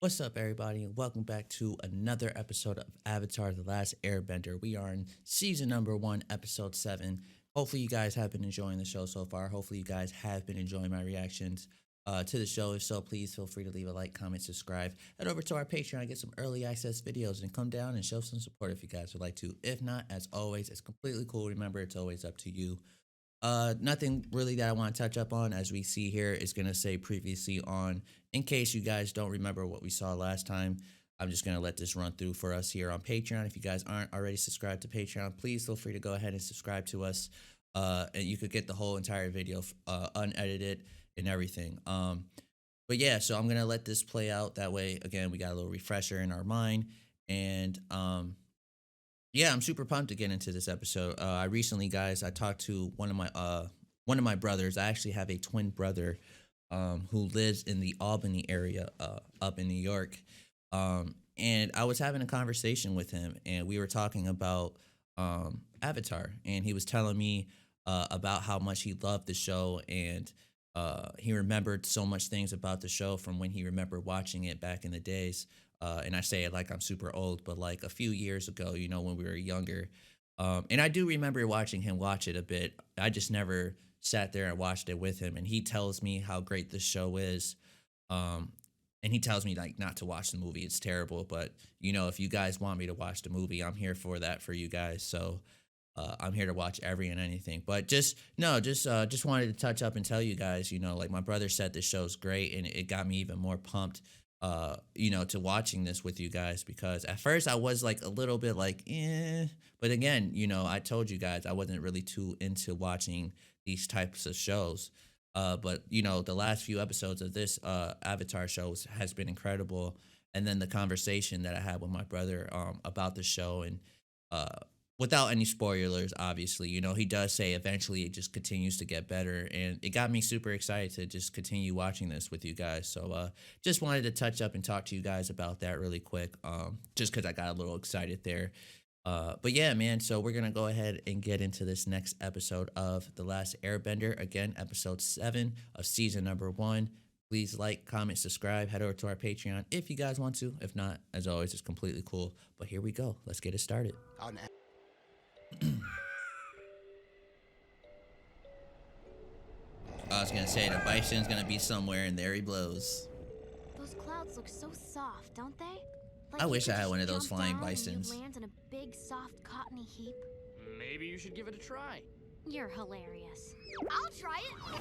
What's up, everybody, and welcome back to another episode of Avatar: The Last Airbender. We are in season number 1, episode 7. Hopefully, you guys have been enjoying the show so far. Hopefully, you guys have been enjoying my reactions to the show. If so, please feel free to leave a like, comment, subscribe. Head over to our Patreon, get some early access videos, and come down and show some support if you guys would like to. If not, as always, it's completely cool. Remember, it's always up to you. Nothing really that I want to touch up on. As we see here, is going to say previously on. In case you guys don't remember what we saw last time, I'm just going to let this run through for us here on Patreon. If you guys aren't already subscribed to Patreon, please feel free to go ahead and subscribe to us. And you could get the whole entire video unedited and everything. But yeah, so I'm going to let this play out. That way, again, we got a little refresher in our mind. And yeah, I'm super pumped to get into this episode. I recently, guys, I talked to one of my brothers. I actually have a twin brother who lives in the Albany area up in New York. And I was having a conversation with him, and we were talking about Avatar, and he was telling me about how much he loved the show, and he remembered so much things about the show from when he remembered watching it back in the days. And I say it like I'm super old, but like a few years ago, when we were younger. And I do remember watching him watch it a bit. I just never sat there and watched it with him. And he tells me how great this show is. And he tells me like not to watch the movie. It's terrible. But if you guys want me to watch the movie, I'm here for that for you guys. So I'm here to watch every and anything. But just wanted to touch up and tell you guys, like my brother said, this show's great, and it got me even more pumped to watching this with you guys, because at first I was like a little bit like, but again, I told you guys I wasn't really too into watching these types of shows. But the last few episodes of this Avatar show has been incredible. And then the conversation that I had with my brother about the show, and uh, without any spoilers, obviously, he does say eventually it just continues to get better, and it got me super excited to just continue watching this with you guys. So just wanted to touch up and talk to you guys about that really quick, just because I got a little excited there. But yeah, man, so we're gonna go ahead and get into this next episode of The Last Airbender. Again, episode 7 of season number 1. Please like, comment, subscribe, head over to our Patreon if you guys want to. If not, as always, it's completely cool. But here we go. Let's get it started. I was gonna say the bison's gonna be somewhere, and there he blows. Those clouds look so soft, don't they? I wish I had just one of those jump flying down and bisons. you land in a big, soft, cottony heap. Maybe you should give it a try. You're hilarious. I'll try it.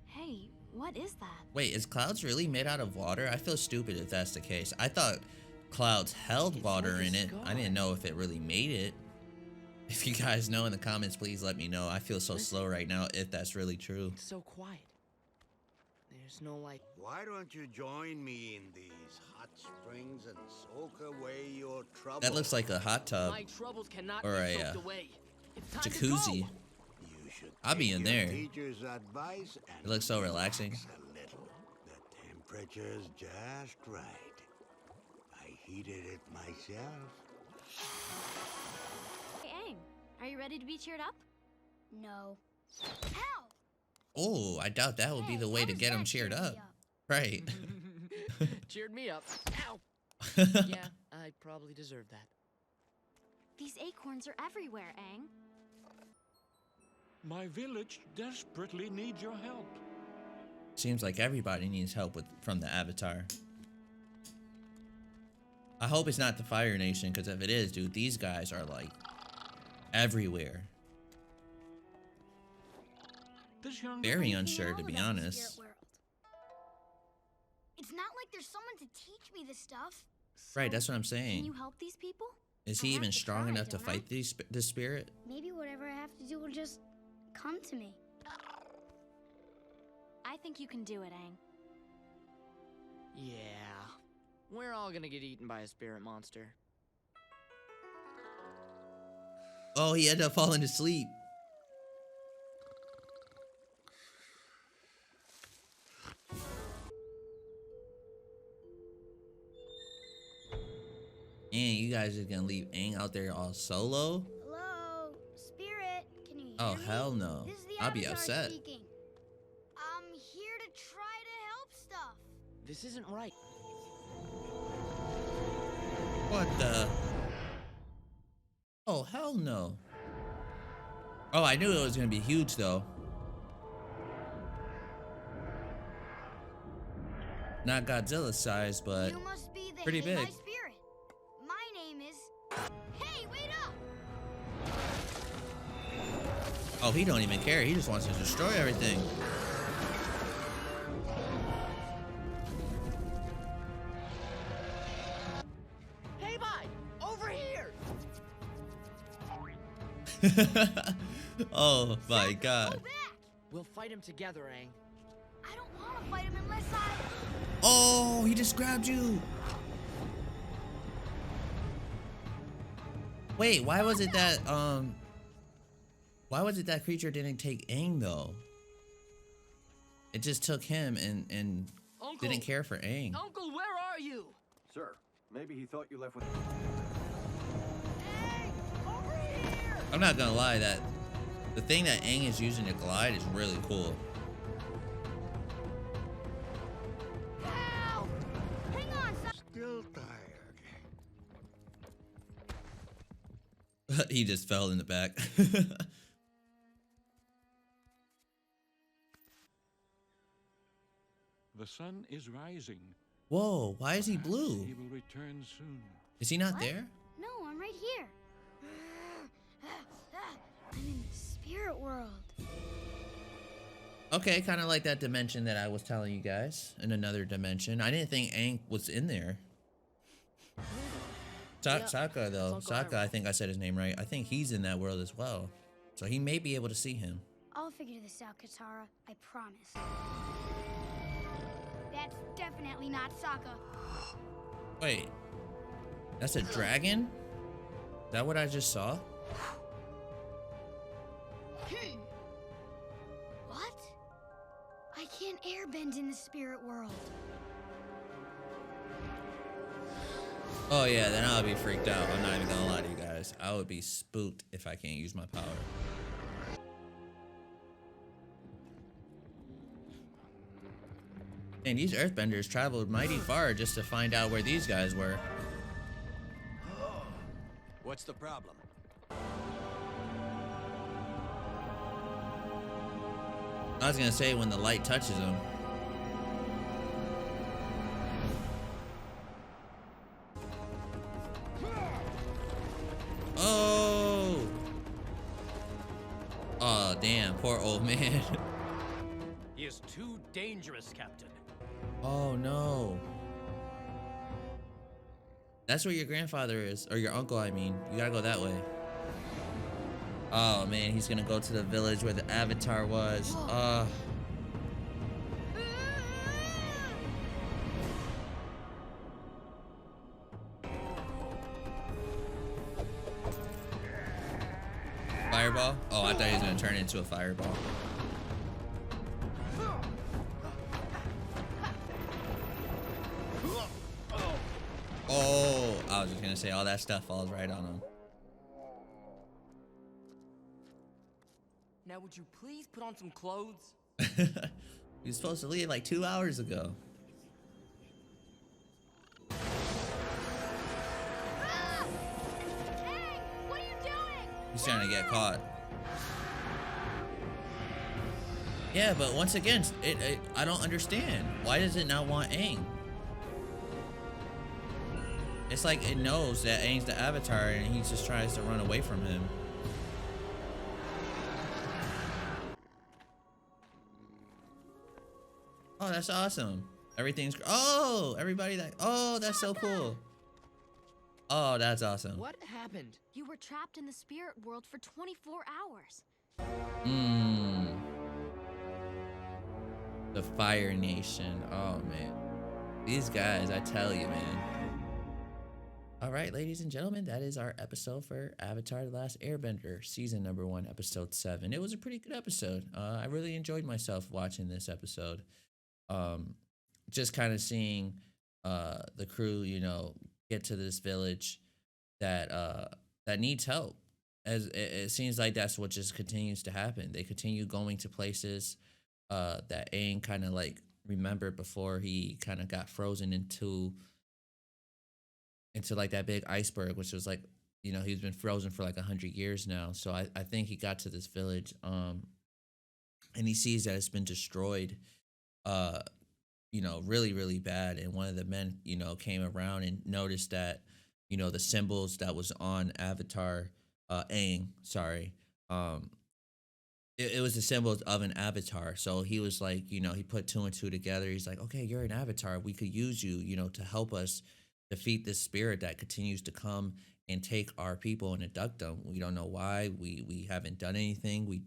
Hey, what is that? Wait, is clouds really made out of water? I feel stupid if that's the case. I thought clouds held water in it. I didn't know if it really made it. If you guys know in the comments, please let me know. I feel so slow right now if that's really true. It's so quiet. There's no like. Why don't you join me in these hot springs and soak away your troubles? That looks like a hot tub My troubles cannot or be a soaked away. It's time to jacuzzi. go. You should I'll be take in your there. teacher's advice and It looks so relaxing. relax a little. The temperature's just right. I heated it myself. Hey, Aang, are you ready to be cheered up? No. How? Oh, I doubt that would be the way to get him cheered up. Right. Cheered me up. Ow. Yeah, I probably deserve that. These acorns are everywhere, Aang. My village desperately needs your help. Seems like everybody needs help from the Avatar. I hope it's not the Fire Nation, because if it is, dude, these guys are like everywhere. This young Very unsure, to be honest. It's not like there's someone to teach me this stuff. Right, that's what I'm Can saying. you help these people? Is I he have even to strong try, enough to don't I? fight this spirit? Maybe whatever I have to do will just come to me. I think you can do it, Aang. Yeah. We're all gonna get eaten by a spirit monster. Oh, he ended up falling asleep. And you guys are gonna leave Aang out there all solo? Hello, Spirit, can you hear Oh, me? hell no. This is the I'll be Avatar upset. speaking. This isn't right. What the? Oh, hell no. Oh, I knew it was gonna be huge though. Not Godzilla size, but You must be the pretty Hey My big. Spirit. My name is... Hey, wait up! Oh, he don't even care. He just wants to destroy everything. Hey, bye! Over here! Oh my Go god. back! We'll fight him together, Aang. I don't want to fight him unless I... Oh, he just grabbed you. Wait, why was it that creature didn't take Aang though? It just took him and Uncle! didn't care for Aang. Uncle, where are you? Sir, maybe he thought you left with... Aang! Over here! I'm not gonna lie, that the thing that Aang is using to glide is really cool. Help! Hang on, son. Still tired. He just fell in the back. The sun is rising. Whoa, why is he blue? He will return soon. Is he not What? there? No, I'm right here. I'm in the spirit world. Okay, kind of like that dimension that I was telling you guys. In another dimension. I didn't think Aang was in there. Yeah, Sokka though. Uncle Sokka, Iroh. I think I said his name right. I think he's in that world as well. So he may be able to see him. I'll figure this out, Katara. I promise. That's definitely not Sokka. Wait. That's a dragon? Is that what I just saw? What? I can't airbend in the spirit world. Oh yeah, then I would be freaked out. I'm not even gonna lie to you guys. I would be spooked if I can't use my power. And these earthbenders traveled mighty far just to find out where these guys were. What's the problem? I was gonna say when the light touches them. Oh! Oh, damn, poor old man. He is too dangerous, Captain. Oh no. That's where your grandfather is, or your uncle, I mean. You gotta go that way. Oh man, he's gonna go to the village where the Avatar was. Fireball? Oh, I thought he was gonna turn into a fireball. Oh, I was just gonna say all that stuff falls right on Now, would you please put on some clothes? him. He was supposed to leave like 2 hours ago. Hey, what are you doing? He's trying to get caught. Yeah, but once again, I don't understand. Why does it not want Aang? It's like it knows that Aang's the Avatar and he just tries to run away from him. Oh, that's awesome. Everything's... Oh, everybody that... Oh, that's so cool. Oh, that's awesome. What happened? You were trapped in the spirit world for 24 hours. Mmm. The Fire Nation. Oh, man. These guys, I tell you, man. All right, ladies and gentlemen, that is our episode for Avatar The Last Airbender, season number 1, episode 7. It was a pretty good episode. I really enjoyed myself watching this episode. Just kind of seeing the crew, you know, get to this village that that needs help. As it seems like that's what just continues to happen. They continue going to places that Aang kind of like remember before he kind of got frozen into like that big iceberg, which was like, he's been frozen for like 100 years now. So I think he got to this village, and he sees that it's been destroyed, uh, really, really bad. And one of the men, came around and noticed that, the symbols that was on Avatar, Aang, sorry, um, it was the symbols of an avatar. So he was like, he put two and two together. He's like, okay, you're an avatar. We could use you, to help us defeat this spirit that continues to come and take our people and abduct them. We don't know why. We haven't done anything.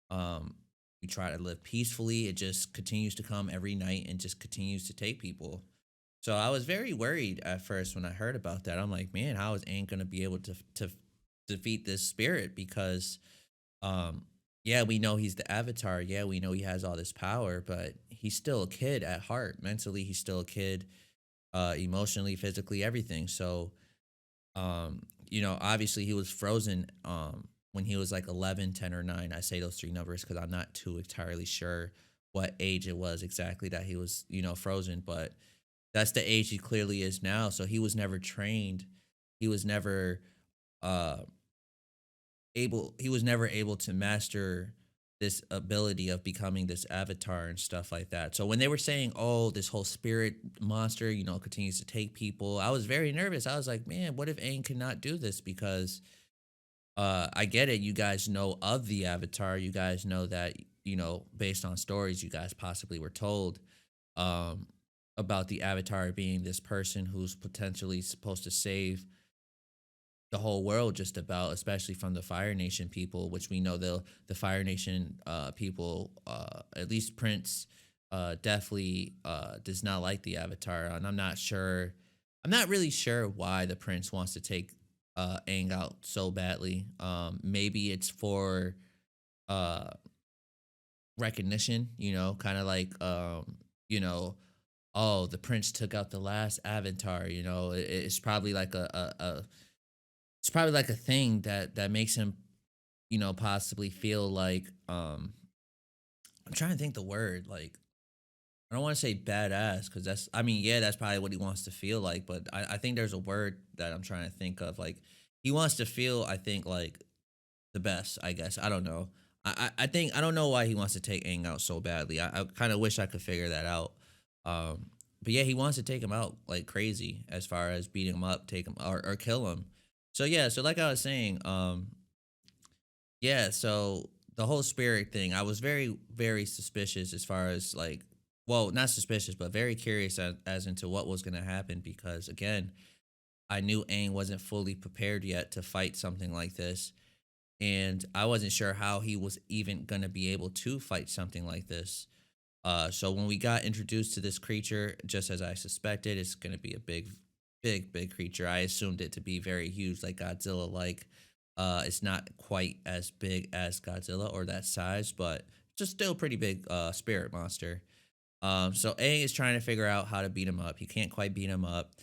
Um we try to live peacefully. It just continues to come every night and just continues to take people. So I was very worried at first when I heard about that. I'm like, man, how is Aang gonna be able to defeat this spirit? Because um, yeah, we know he's the Avatar. Yeah, we know he has all this power, but he's still a kid at heart. Mentally, he's still a kid. Emotionally, physically, everything. So, obviously, he was frozen. When he was like 11, 10, or 9. I say those three numbers because I'm not too entirely sure what age it was exactly that he was, frozen. But that's the age he clearly is now. So he was never trained. He was never uh he was never able to master this ability of becoming this avatar and stuff like that. So when they were saying, "Oh, this whole spirit monster, continues to take people," I was very nervous. I was like, "Man, what if Aang cannot do this?" Because I get it. You guys know of the avatar. You guys know that, based on stories you guys possibly were told, um, about the avatar being this person who's potentially supposed to save the whole world, just about, especially from the Fire Nation people, which we know the Fire Nation people, at least Prince, definitely does not like the Avatar, and I'm not really sure why the Prince wants to take Aang out so badly. Maybe it's for uh recognition, kind of like, you know, oh, the Prince took out the last Avatar. It's probably like it's probably like a thing that makes him, possibly feel like, I'm trying to think the word, like, I don't want to say badass, because that's, I mean, yeah, that's probably what he wants to feel like, but I think there's a word that I'm trying to think of. Like, he wants to feel, I think, like the best, I guess. I don't know. I think, I don't know why he wants to take Aang out so badly. I kind of wish I could figure that out. Um, but yeah, he wants to take him out like crazy, as far as beating him up, take him, or kill him. So yeah, so like I was saying, yeah, so the whole spirit thing, I was very, very suspicious, as far as like, well, not suspicious, but very curious as into what was going to happen, because again, I knew Aang wasn't fully prepared yet to fight something like this, and I wasn't sure how he was even going to be able to fight something like this. So when we got introduced to this creature, just as I suspected, it's going to be a big, big, big creature. I assumed it to be very huge, like Godzilla. Like, it's not quite as big as Godzilla or that size, but just still pretty big spirit monster. So Aang is trying to figure out how to beat him up. He can't quite beat him up.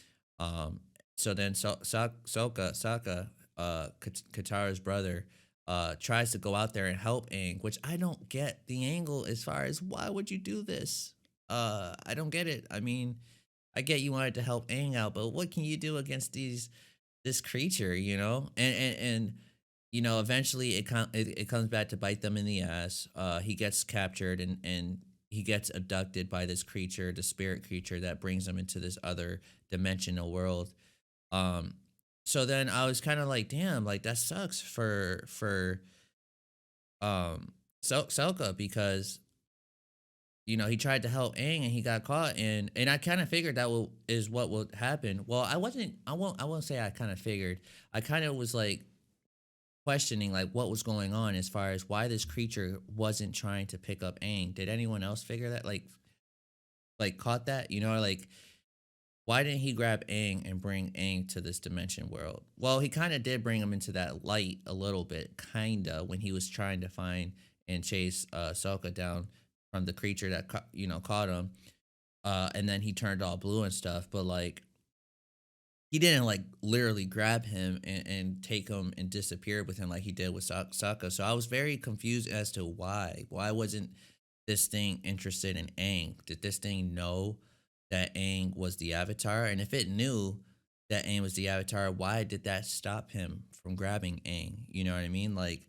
Um, so then Sokka, Katara's brother, tries to go out there and help Aang, which I don't get the angle, as far as why would you do this? I don't get it. I mean, I get you wanted to help Aang out, but what can you do against this creature, And eventually it comes back to bite them in the ass. He gets captured, and he gets abducted by this creature, the spirit creature that brings him into this other dimensional world. Um, so then I was kind of like, damn, like that sucks for Selka, because he tried to help Aang and he got caught, and I kind of figured that is what would happen. Well, I won't say I kind of figured. I kind of was like questioning like what was going on, as far as why this creature wasn't trying to pick up Aang. Did anyone else figure that, like caught that? Like, why didn't he grab Aang and bring Aang to this dimension world? Well, he kind of did bring him into that light a little bit, kinda, when he was trying to find and chase Sokka down from the creature that caught him. And then he turned all blue and stuff, but like, he didn't like literally grab him and take him and disappear with him like he did with Sokka. So I was very confused as to why. Why wasn't this thing interested in Aang? Did this thing know that Aang was the Avatar? And if it knew that Aang was the Avatar, why did that stop him from grabbing Aang? You know what I mean? Like,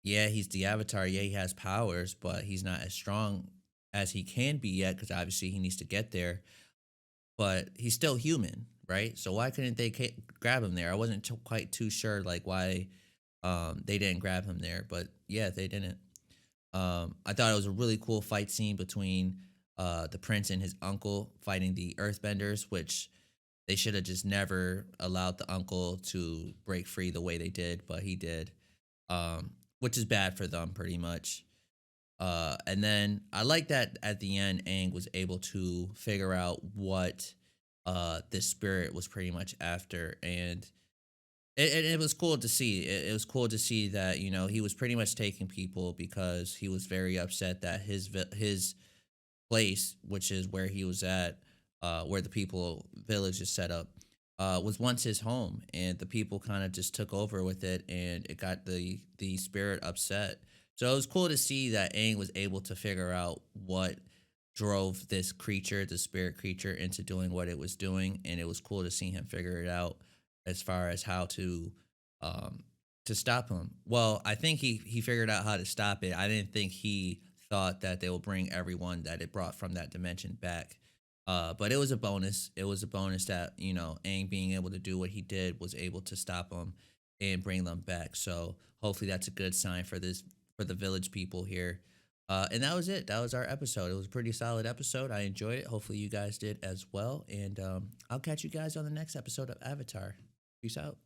yeah, he's the Avatar. Yeah, he has powers, but he's not as strong as he can be yet because obviously he needs to get there. But he's still human, right? So why couldn't they grab him there? I wasn't quite too sure like why they didn't grab him there, but yeah, they didn't. I thought it was a really cool fight scene between the prince and his uncle fighting the Earthbenders, which they should have just never allowed the uncle to break free the way they did, but he did, which is bad for them pretty much. And then I like that at the end, Aang was able to figure out what this spirit was pretty much after, and it was cool to see. It was cool to see that he was pretty much taking people because he was very upset that his place, which is where he was at, where the people village is set up, was once his home, and the people kind of just took over with it, and it got the spirit upset. So it was cool to see that Aang was able to figure out what drove this creature, the spirit creature, into doing what it was doing, and it was cool to see him figure it out as far as how um to stop him. Well, I think he figured out how to stop it. I didn't think he thought that they will bring everyone that it brought from that dimension back. But it was a bonus. It was a bonus that Aang being able to do what he did was able to stop them and bring them back. So hopefully that's a good sign for the village people here. And that was it. That was our episode. It was a pretty solid episode. I enjoyed it. Hopefully you guys did as well. And I'll catch you guys on the next episode of Avatar. Peace out.